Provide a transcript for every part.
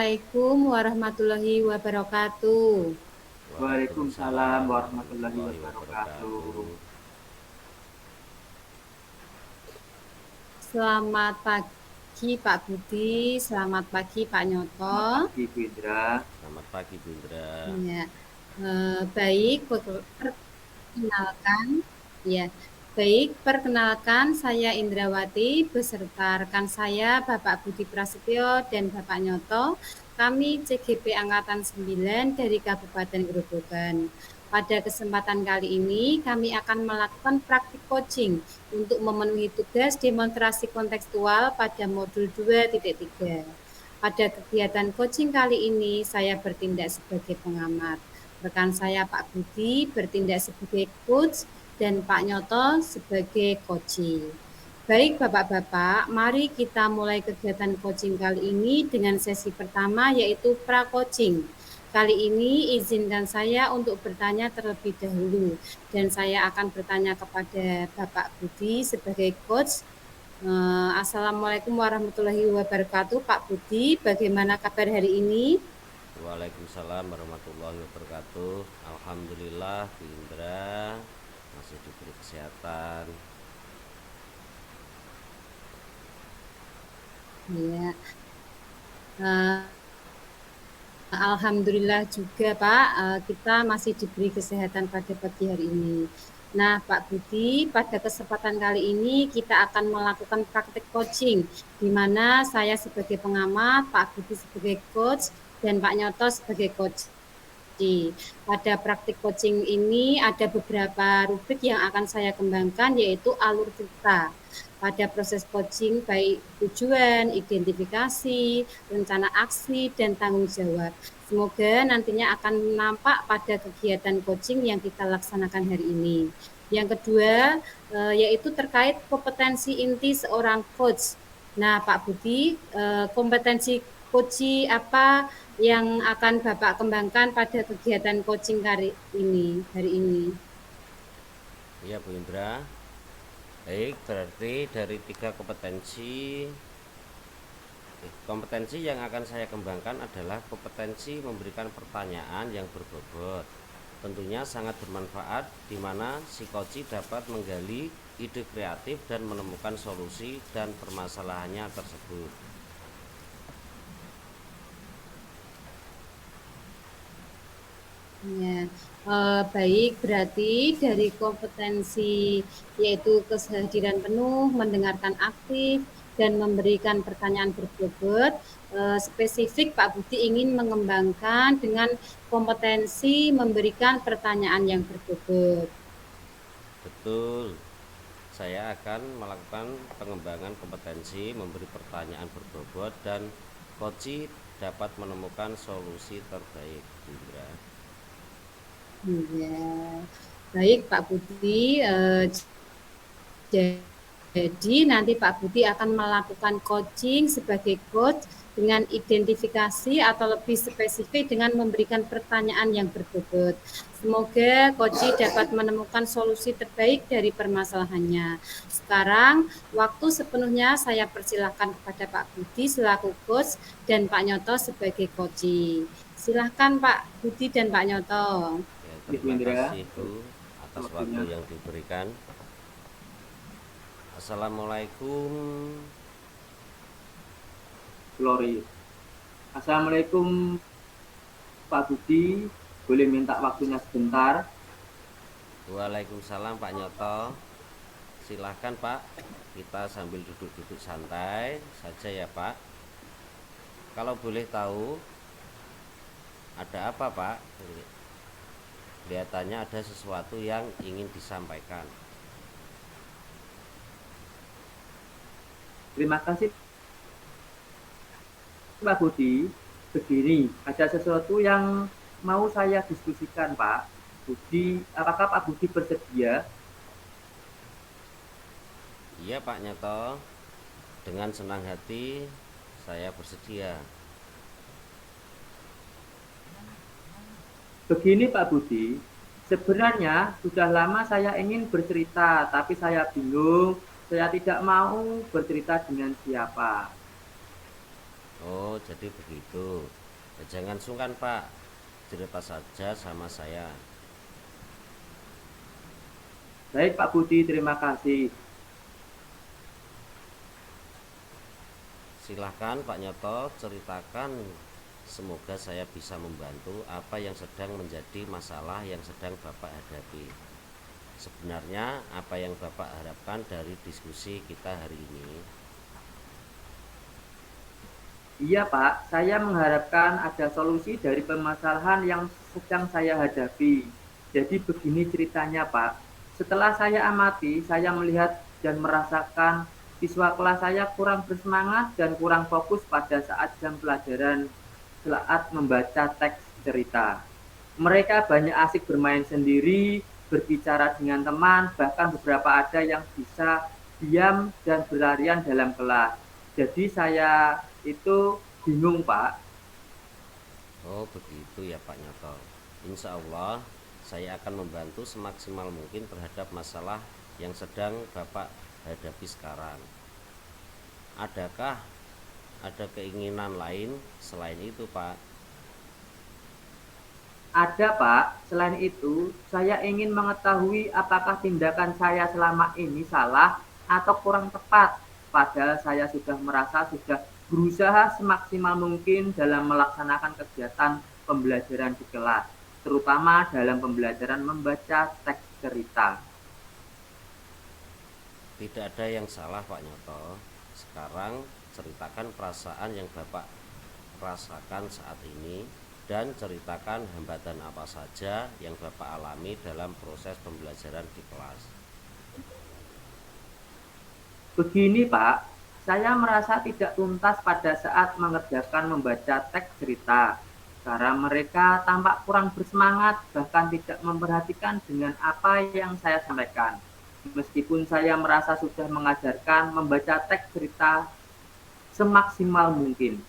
Assalamualaikum warahmatullahi wabarakatuh. Waalaikumsalam Waalaikumsalam warahmatullahi warahmatullahi wabarakatuh. wabarakatuh. Selamat pagi Pak Budi, selamat pagi Pak Nyoto. Selamat pagi Bu Indra. Selamat pagi Bu Indra. Ya, baik, perkenalkan, ya, baik, perkenalkan saya Indrawati beserta rekan saya Bapak Budi Prasetyo dan Bapak Nyoto. Kami CGP Angkatan 9 dari Kabupaten Grobogan. Pada kesempatan kali ini kami akan melakukan praktik coaching untuk memenuhi tugas demonstrasi kontekstual pada modul 2.3. Pada kegiatan coaching kali ini saya bertindak sebagai pengamat. Rekan saya Pak Budi bertindak sebagai coach dan Pak Nyoto sebagai coaching. Baik Bapak-Bapak, mari kita mulai kegiatan coaching kali ini dengan sesi pertama yaitu pra-coaching. Kali ini izinkan saya untuk bertanya terlebih dahulu dan saya akan bertanya kepada Bapak Budi sebagai coach. Assalamualaikum warahmatullahi wabarakatuh Pak Budi, bagaimana kabar hari ini? Waalaikumsalam warahmatullahi wabarakatuh. Alhamdulillah Bu Indra masih diberi kesehatan. Ya, Alhamdulillah juga Pak, kita masih diberi kesehatan pada pagi hari ini. Nah Pak Budi, pada kesempatan kali ini kita akan melakukan praktek coaching, di mana saya sebagai pengamat, Pak Budi sebagai coach, dan Pak Nyoto sebagai coach. Pada praktik coaching ini ada beberapa rubrik yang akan saya kembangkan, yaitu alur cerita. Pada proses coaching baik tujuan, identifikasi, rencana aksi, dan tanggung jawab. Semoga nantinya akan nampak pada kegiatan coaching yang kita laksanakan hari ini. Yang kedua, yaitu terkait kompetensi inti seorang coach. Nah, Pak Budi, kompetensi coaching apa yang akan Bapak kembangkan pada kegiatan coaching hari ini? Iya Bu Indra. Baik, berarti dari 3 kompetensi yang akan saya kembangkan adalah kompetensi memberikan pertanyaan yang berbobot. Tentunya sangat bermanfaat di mana si coach dapat menggali ide kreatif dan menemukan solusi dan permasalahannya tersebut. Ya, baik, berarti dari kompetensi yaitu kesehadiran penuh, mendengarkan aktif, dan memberikan pertanyaan berbobot, spesifik Pak Budi ingin mengembangkan dengan kompetensi memberikan pertanyaan yang berbobot. Betul. Saya akan melakukan pengembangan kompetensi memberi pertanyaan berbobot dan coach dapat menemukan solusi terbaik. Indra. Ya, baik Pak Budi. Jadi nanti Pak Budi akan melakukan coaching sebagai coach dengan identifikasi atau lebih spesifik dengan memberikan pertanyaan yang berbobot. Semoga coach dapat menemukan solusi terbaik dari permasalahannya. Sekarang waktu sepenuhnya saya persilahkan kepada Pak Budi selaku coach dan Pak Nyoto sebagai coach. Silahkan Pak Budi dan Pak Nyoto. Ya, Bu terima Indra, kasih Bu atas waktu waktunya. yang diberikan. Assalamualaikum. Glory. Assalamualaikum Pak Budi. Boleh minta waktunya sebentar? Waalaikumsalam Pak Nyoto. Silahkan Pak, kita sambil duduk-duduk santai saja ya Pak. Kalau boleh tahu, ada apa Pak? Kelihatannya ada sesuatu yang ingin disampaikan. Terima kasih Pak Budi. Begini, ada sesuatu yang mau saya diskusikan Pak Budi. Apakah Pak Budi bersedia? Iya Pak Nyoto, dengan senang hati saya bersedia. Begini Pak Budi, sebenarnya sudah lama saya ingin bercerita, tapi saya bingung, saya tidak mau bercerita dengan siapa. Oh, jadi begitu. Ya, jangan sungkan, Pak. Cerita saja sama saya. Baik Pak Budi, terima kasih. Silahkan Pak Nyoto ceritakan. Semoga saya bisa membantu apa yang sedang menjadi masalah yang sedang Bapak hadapi. Sebenarnya apa yang Bapak harapkan dari diskusi kita hari ini? Iya Pak, saya mengharapkan ada solusi dari permasalahan yang sedang saya hadapi. Jadi begini ceritanya Pak, setelah saya amati, saya melihat dan merasakan siswa kelas saya kurang bersemangat dan kurang fokus pada saat jam pelajaran saat membaca teks cerita. Mereka banyak asik bermain sendiri, berbicara dengan teman, bahkan beberapa ada yang bisa diam dan berlarian dalam kelas. Jadi saya itu bingung Pak. Oh begitu ya Pak Nyoto. Insya Allah saya akan membantu semaksimal mungkin terhadap masalah yang sedang Bapak hadapi sekarang. Adakah ada keinginan lain selain itu Pak? Ada Pak, selain itu saya ingin mengetahui apakah tindakan saya selama ini salah atau kurang tepat. Padahal saya sudah merasa sudah berusaha semaksimal mungkin dalam melaksanakan kegiatan pembelajaran di kelas, terutama dalam pembelajaran membaca teks cerita. Tidak ada yang salah Pak Nyoto. Sekarang ceritakan perasaan yang Bapak rasakan saat ini dan ceritakan hambatan apa saja yang Bapak alami dalam proses pembelajaran di kelas. Begini Pak, saya merasa tidak tuntas pada saat mengerjakan membaca teks cerita, karena mereka tampak kurang bersemangat bahkan tidak memperhatikan dengan apa yang saya sampaikan. Meskipun saya merasa sudah mengajarkan membaca teks cerita semaksimal mungkin.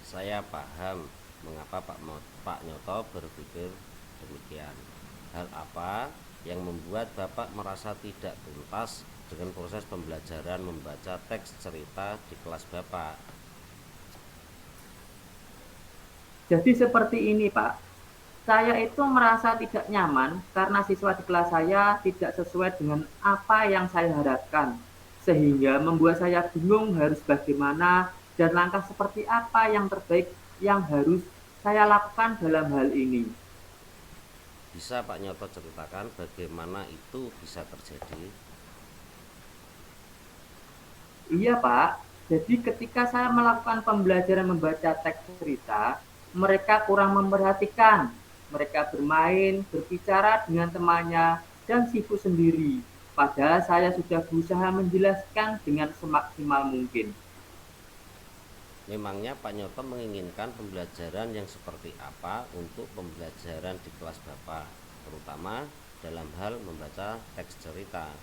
Saya paham mengapa Pak Nyoto berpikir demikian. Hal apa yang membuat Bapak merasa tidak tuntas dengan proses pembelajaran membaca teks cerita di kelas Bapak? Jadi seperti ini Pak, saya itu merasa tidak nyaman karena siswa di kelas saya tidak sesuai dengan apa yang saya harapkan, sehingga membuat saya bingung harus bagaimana dan langkah seperti apa yang terbaik yang harus saya lakukan dalam hal ini. Bisa Pak Nyoto ceritakan bagaimana itu bisa terjadi? Iya Pak, jadi ketika saya melakukan pembelajaran membaca teks cerita, mereka kurang memperhatikan. Mereka bermain, berbicara dengan temannya, dan sibuk sendiri. Padahal saya sudah berusaha menjelaskan dengan semaksimal mungkin. Memangnya Pak Nyoto menginginkan pembelajaran yang seperti apa untuk pembelajaran di kelas Bapak, terutama dalam hal membaca teks cerita?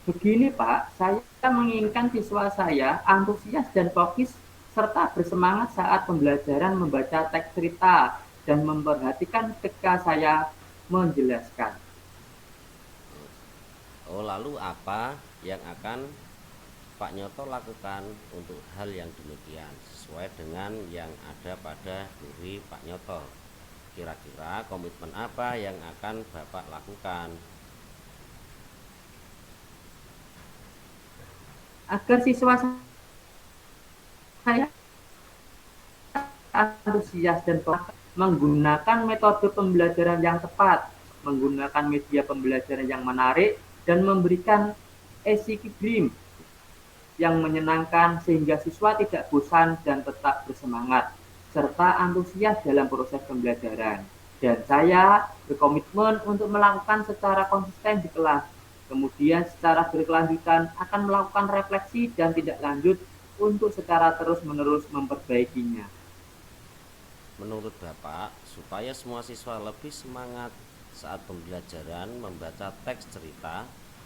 Begini Pak, saya menginginkan siswa saya antusias dan fokus serta bersemangat saat pembelajaran membaca teks cerita dan memperhatikan ketika saya menjelaskan. Oh, lalu apa yang akan Pak Nyoto lakukan untuk hal yang demikian sesuai dengan yang ada pada diri Pak Nyoto? Kira-kira komitmen apa yang akan Bapak lakukan? Agar siswa saya antusias dan menggunakan metode pembelajaran yang tepat, menggunakan media pembelajaran yang menarik, dan memberikan equilibrium yang menyenangkan sehingga siswa tidak bosan dan tetap bersemangat, serta antusias dalam proses pembelajaran. Dan saya berkomitmen untuk melakukan secara konsisten di kelas. Kemudian secara berkelanjutan akan melakukan refleksi dan tidak lanjut untuk secara terus-menerus memperbaikinya. Menurut Bapak, supaya semua siswa lebih semangat saat pembelajaran membaca teks cerita,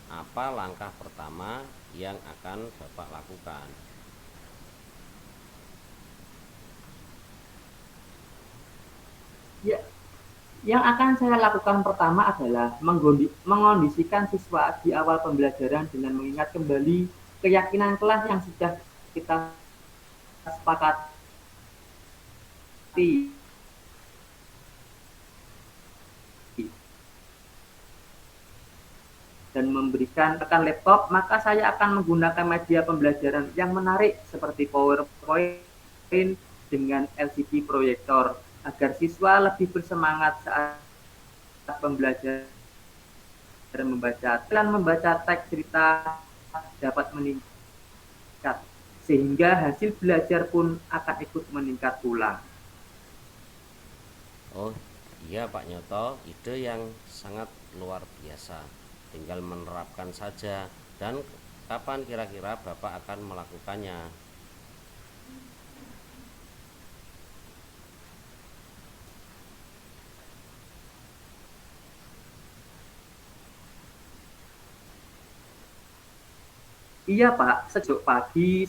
apa langkah pertama yang akan Bapak lakukan? Ya, Yang akan saya lakukan pertama adalah mengondisikan siswa di awal pembelajaran dengan mengingat kembali keyakinan kelas yang sudah kita sepakati dan memberikan rekan laptop, maka saya akan menggunakan media pembelajaran yang menarik seperti PowerPoint dengan LCD proyektor agar siswa lebih bersemangat saat pembelajaran membaca. Dan membaca teks cerita dapat meningkat sehingga hasil belajar pun akan ikut meningkat pula. Oh iya Pak Nyoto, ide yang sangat luar biasa. Tinggal menerapkan saja. Dan kapan kira-kira Bapak akan melakukannya? Iya Pak, sejak pagi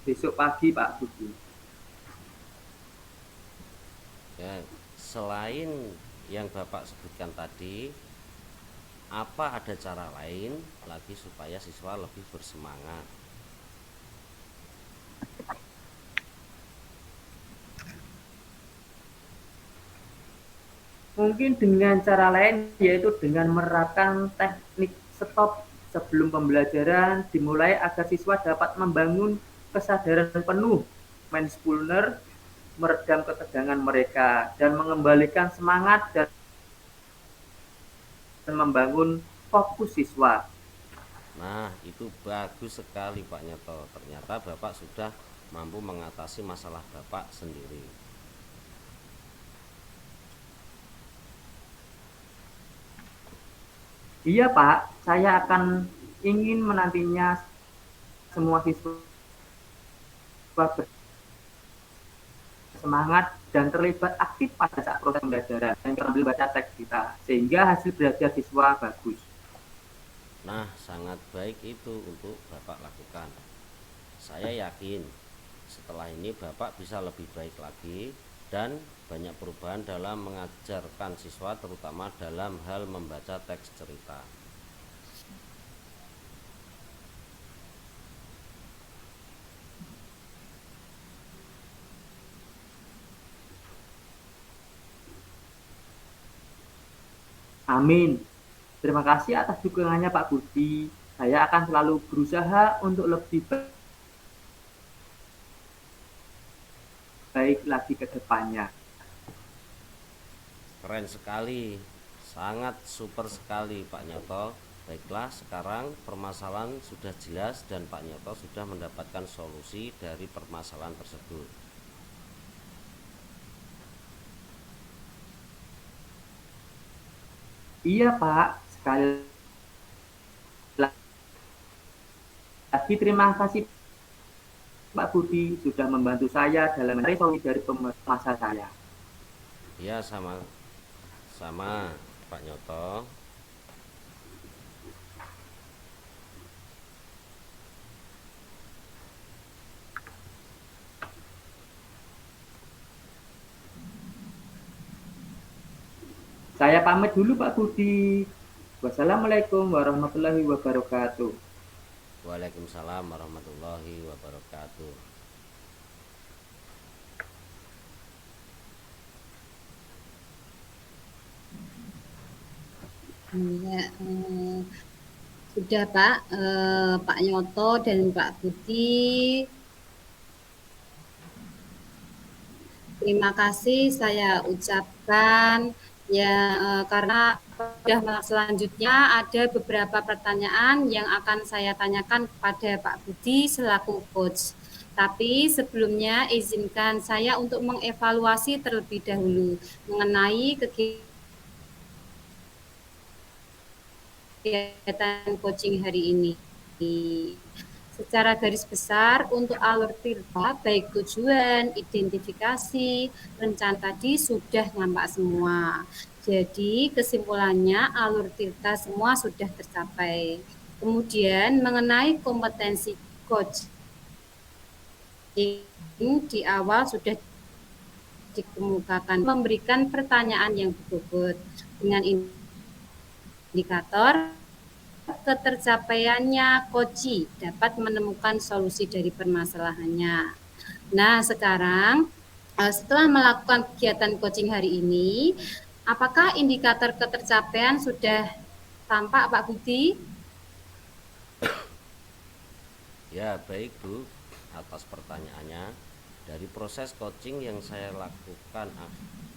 besok pagi Pak Budi. Ya, selain yang Bapak sebutkan tadi, apa ada cara lain lagi supaya siswa lebih bersemangat? Mungkin dengan cara lain yaitu dengan menerapkan teknik stop sebelum pembelajaran dimulai agar siswa dapat membangun kesadaran penuh mindfulness, meredam ketegangan mereka dan mengembalikan semangat dan membangun fokus siswa. Nah, itu bagus sekali Pak Nyoto. Ternyata Bapak sudah mampu mengatasi masalah Bapak sendiri. Iya Pak, saya akan ingin menantinya semua siswa bersemangat dan terlibat aktif pada saat proses pembelajaran dan sambil baca teks kita sehingga hasil belajar siswa bagus. Nah, sangat baik itu untuk Bapak lakukan. Saya yakin setelah ini Bapak bisa lebih baik lagi dan banyak perubahan dalam mengajarkan siswa, terutama dalam hal membaca teks cerita. Amin. Terima kasih atas dukungannya Pak Budi. Saya akan selalu berusaha untuk lebih baik lagi ke depannya. Keren sekali, sangat super sekali Pak Nyoto. Baiklah, sekarang permasalahan sudah jelas dan Pak Nyoto sudah mendapatkan solusi dari permasalahan tersebut. Iya Pak, sekali lagi terima kasih Pak Budi sudah membantu saya dalam mencari solusi dari masalah saya. Ya, sama-sama Pak Nyoto. Saya pamit dulu Pak Budi. Wassalamualaikum warahmatullahi wabarakatuh. Waalaikumsalam warahmatullahi wabarakatuh. Ya, sudah Pak, Pak Nyoto dan Pak Budi. Terima kasih saya ucapkan ya, karena sudah selanjutnya ada beberapa pertanyaan yang akan saya tanyakan kepada Pak Budi selaku coach. Tapi sebelumnya izinkan saya untuk mengevaluasi terlebih dahulu mengenai kegiatan coaching hari ini. Secara garis besar untuk alur tirta, baik tujuan, identifikasi, rencana tadi sudah nampak semua. Jadi kesimpulannya alur tirta semua sudah tercapai. Kemudian mengenai kompetensi coach di awal sudah dikemukakan memberikan pertanyaan yang berbobot dengan indikator ketercapaiannya Koci dapat menemukan solusi dari permasalahannya. Nah, sekarang setelah melakukan kegiatan coaching hari ini, apakah indikator ketercapaian sudah tampak, Pak Budi? Ya, baik Bu, atas pertanyaannya. Dari proses coaching yang saya lakukan,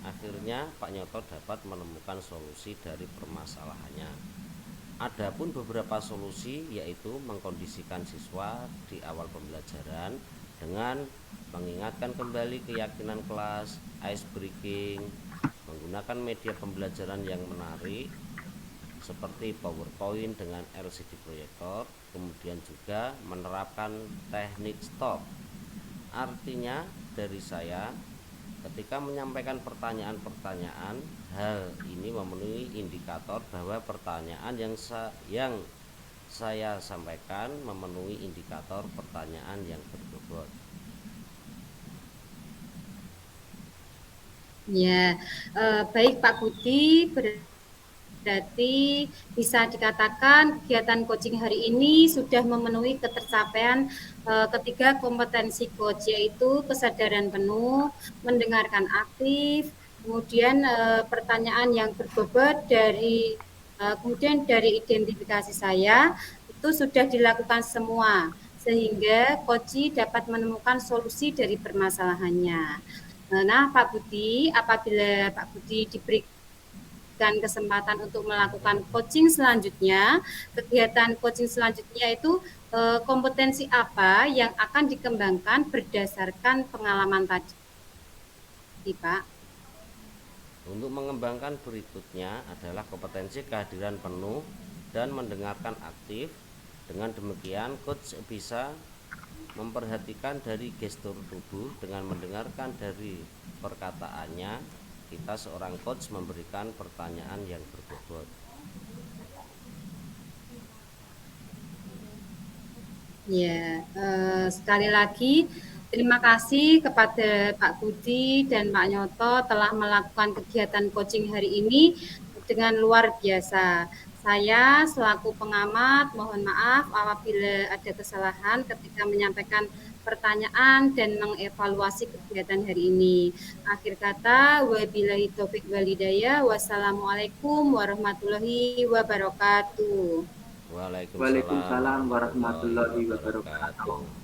akhirnya Pak Nyoto dapat menemukan solusi dari permasalahannya. Adapun beberapa solusi, yaitu mengkondisikan siswa di awal pembelajaran dengan mengingatkan kembali keyakinan kelas, ice breaking, menggunakan media pembelajaran yang menarik seperti PowerPoint dengan LCD proyektor, kemudian juga menerapkan teknik stop. Artinya dari saya, ketika menyampaikan pertanyaan-pertanyaan, hal ini memenuhi indikator bahwa pertanyaan yang saya sampaikan memenuhi indikator pertanyaan yang berbobot. Ya, baik Pak Budi, berarti bisa dikatakan kegiatan coaching hari ini sudah memenuhi ketercapaian ketiga kompetensi coach, yaitu kesadaran penuh, mendengarkan aktif, kemudian pertanyaan yang berbobot kemudian dari identifikasi saya itu sudah dilakukan semua sehingga coach dapat menemukan solusi dari permasalahannya. Nah, Pak Budi, apabila Pak Budi diberikan kesempatan untuk melakukan coaching selanjutnya, kegiatan coaching selanjutnya itu kompetensi apa yang akan dikembangkan berdasarkan pengalaman tadi, Pak? Untuk mengembangkan berikutnya adalah kompetensi kehadiran penuh dan mendengarkan aktif. Dengan demikian, coach bisa memperhatikan dari gestur tubuh dengan mendengarkan dari perkataannya. Kita seorang coach memberikan pertanyaan yang berbobot. Ya, sekali lagi terima kasih kepada Pak Budi dan Pak Nyoto telah melakukan kegiatan coaching hari ini dengan luar biasa. Saya selaku pengamat mohon maaf apabila ada kesalahan ketika menyampaikan pertanyaan dan mengevaluasi kegiatan hari ini. Akhir kata, wabillahi taufik walhidayah. Wassalamualaikum warahmatullahi wabarakatuh. Waalaikumsalam Waalaikumsalam warahmatullahi warahmatullahi wabarakatuh. wabarakatuh.